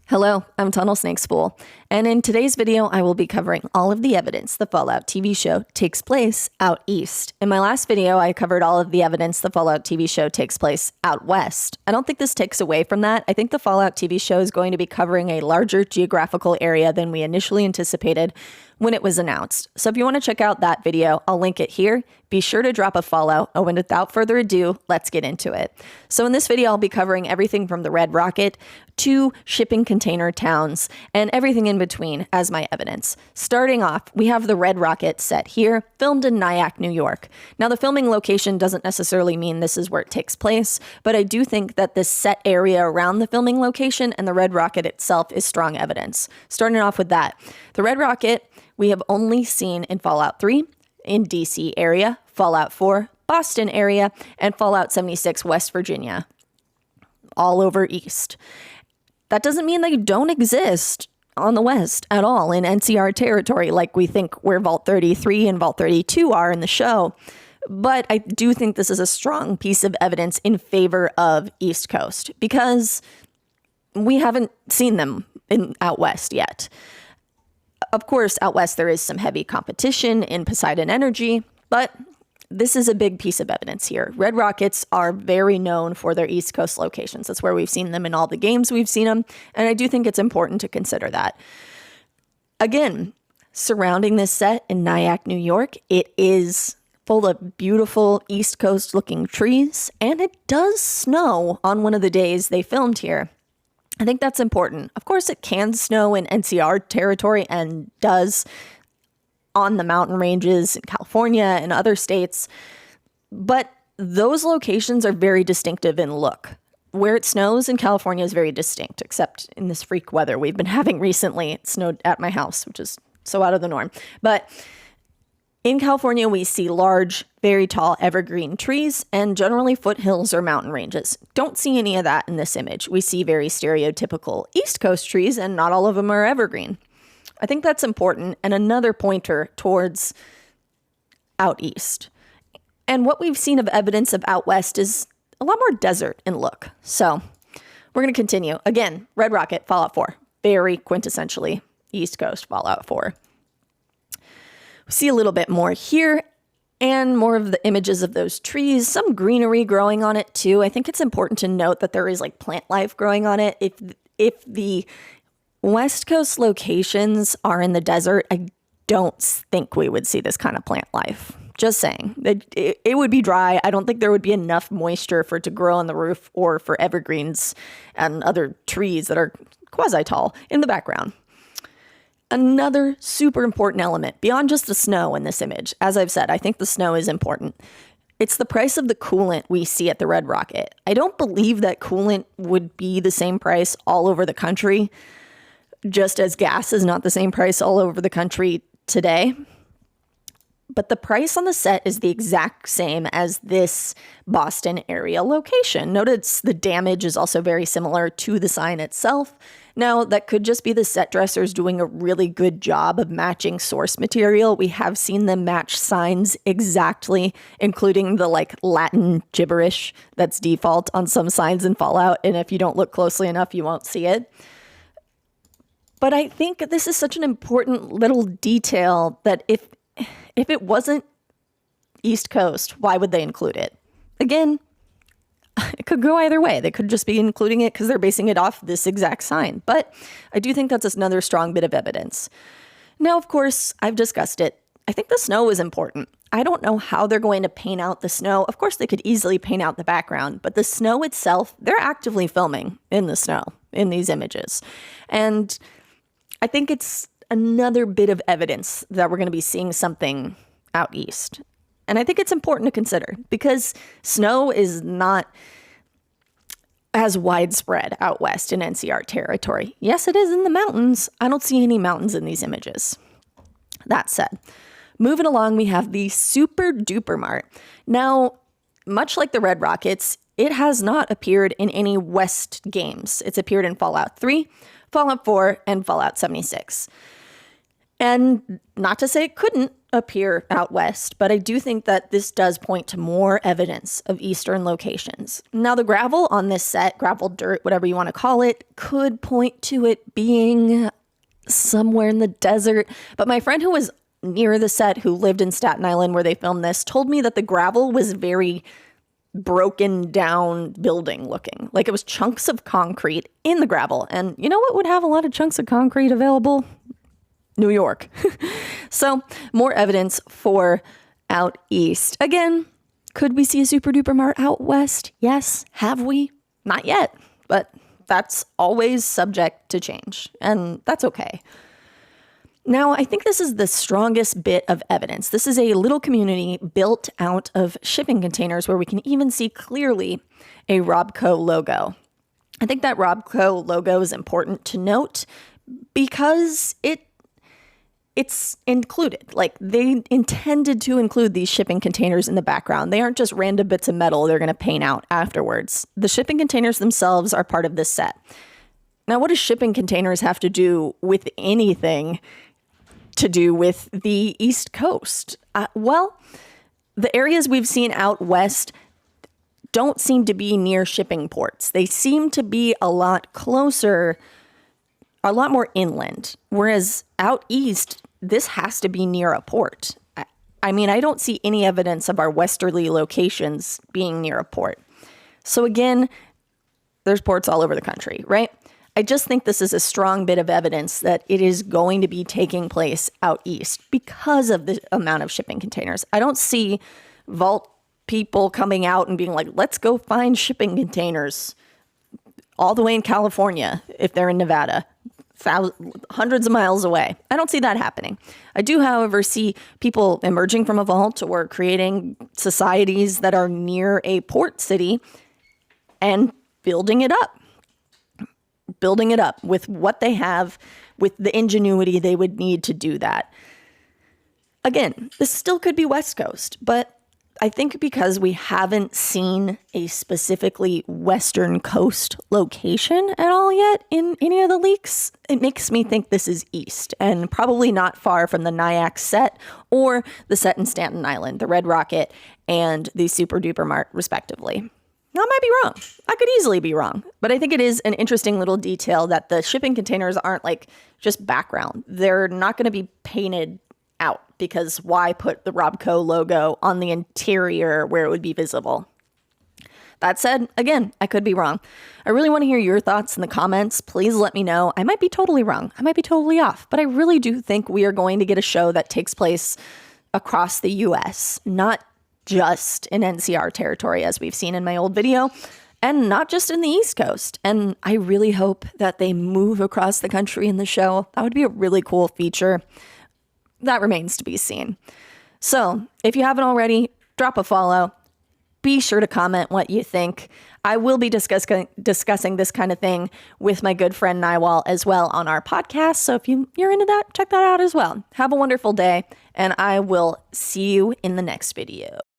Hello, I'm Tunnel Snake Spool, and in today's video, I will be covering all of the evidence the Fallout TV show takes place out east. In my last video, I covered all of the evidence the Fallout TV show takes place out west. I don't think this takes away from that. I think the Fallout TV show is going to be covering a larger geographical area than we initially anticipated when it was announced. So if you want to check out that video, I'll link it here. Be sure to drop a follow. Oh, and without further ado, let's get into it. So in this video, I'll be covering everything from the Red Rocket to shipping container towns and everything in between as my evidence. Starting off, we have the Red Rocket set here, filmed in Nyack, New York. Now, the filming location doesn't necessarily mean this is where it takes place, but I do think that this set area around the filming location and the Red Rocket itself is strong evidence. Starting off with that, the Red Rocket we have only seen in Fallout 3, in DC area, Fallout 4, Boston area, and Fallout 76, West Virginia, all over east. That doesn't mean they don't exist on the west at all in NCR territory like we think where Vault 33 and Vault 32 are in the show. But I do think this is a strong piece of evidence in favor of East Coast because we haven't seen them out west yet. Of course, out west, there is some heavy competition in Poseidon Energy, but this is a big piece of evidence here. Red Rockets are very known for their East Coast locations. That's where we've seen them in all the games we've seen them, and I do think it's important to consider that. Again, surrounding this set in Nyack, New York, it is full of beautiful East Coast looking trees, and it does snow on one of the days they filmed here. I think that's important. Of course, it can snow in NCR territory and does on the mountain ranges in California and other states, but those locations are very distinctive in look. Where it snows in California is very distinct, except in this freak weather we've been having recently. It snowed at my house, which is so out of the norm. But in California, we see large, very tall evergreen trees and generally foothills or mountain ranges. Don't see any of that in this image. We see very stereotypical East Coast trees and not all of them are evergreen. I think that's important and another pointer towards out east. And what we've seen of evidence of out west is a lot more desert in look. So we're going to continue. Again, Red Rocket, Fallout 4, very quintessentially East Coast Fallout 4. We see a little bit more here and more of the images of those trees, some greenery growing on it too. I think it's important to note that there is like plant life growing on it. If the West Coast locations are in the desert, I don't think we would see this kind of plant life. Just saying. It would be dry. I don't think there would be enough moisture for it to grow on the roof or for evergreens and other trees that are quasi-tall in the background. Another super important element beyond just the snow in this image. As I've said, I think the snow is important. It's the price of the coolant we see at the Red Rocket. I don't believe that coolant would be the same price all over the country, just as gas is not the same price all over the country today. But the price on the set is the exact same as this Boston area location. Notice the damage is also very similar to the sign itself. Now, that could just be the set dressers doing a really good job of matching source material. We have seen them match signs exactly, including the Latin gibberish that's default on some signs in Fallout. And if you don't look closely enough, you won't see it. But I think this is such an important little detail that if it wasn't East Coast, why would they include it? Again, it could go either way. They could just be including it because they're basing it off this exact sign. But I do think that's another strong bit of evidence. Now, of course, I've discussed it. I think the snow is important. I don't know how they're going to paint out the snow. Of course, they could easily paint out the background, but the snow itself, they're actively filming in the snow in these images. And I think it's another bit of evidence that we're going to be seeing something out east. And I think it's important to consider because snow is not as widespread out west in NCR territory. Yes, it is in the mountains. I don't see any mountains in these images. That said, moving along, we have the Super Duper Mart. Now, much like the Red Rockets, it has not appeared in any West games. It's appeared in Fallout 3, Fallout 4, and Fallout 76. And not to say it couldn't appear out west, but I do think that this does point to more evidence of eastern locations. Now, the gravel on this set, gravel, dirt, whatever you want to call it, could point to it being somewhere in the desert. But my friend who was near the set, who lived in Staten Island where they filmed this, told me that the gravel was very broken down building looking. Like it was chunks of concrete in the gravel. And you know what would have a lot of chunks of concrete available? New York. So more evidence for out east. Again, could we see a super duper Mart out west? Yes. Have we? Not yet, but that's always subject to change, and that's okay. Now, I think this is the strongest bit of evidence. This is a little community built out of shipping containers where we can even see clearly a Robco logo. I think that Robco logo is important to note because it's included. Like, they intended to include these shipping containers in the background. They aren't just random bits of metal they're going to paint out afterwards. The shipping containers themselves are part of this set. Now, what does shipping containers have to do with anything to do with the East Coast? Well, the areas we've seen out west don't seem to be near shipping ports. They seem to be a lot closer, a lot more inland. Whereas out east, this has to be near a port. I mean, I don't see any evidence of our westerly locations being near a port. So again, there's ports all over the country, right? I just think this is a strong bit of evidence that it is going to be taking place out east because of the amount of shipping containers. I don't see vault people coming out and being like, let's go find shipping containers all the way in California if they're in Nevada, hundreds of miles away. I don't see that happening. I do, however, see people emerging from a vault or creating societies that are near a port city and building it up with what they have, with the ingenuity they would need to do that. Again, this still could be West Coast, but I think because we haven't seen a specifically Western Coast location at all yet in any of the leaks, it makes me think this is East and probably not far from the Nyack set or the set in Staten Island, the Red Rocket and the Super Duper Mart, respectively. Now, I might be wrong. I could easily be wrong. But I think it is an interesting little detail that the shipping containers aren't like just background. They're not going to be painted out because why put the Robco logo on the interior where it would be visible? That said, again, I could be wrong. I really want to hear your thoughts in the comments. Please let me know. I might be totally wrong. I might be totally off. But I really do think we are going to get a show that takes place across the U.S., not just in NCR territory, as we've seen in my old video, and not just in the East Coast. And I really hope that they move across the country in the show. That would be a really cool feature. That remains to be seen. So if you haven't already, drop a follow. Be sure to comment what you think. I will be discussing this kind of thing with my good friend Nywal as well on our podcast. So if you're into that, check that out as well. Have a wonderful day, and I will see you in the next video.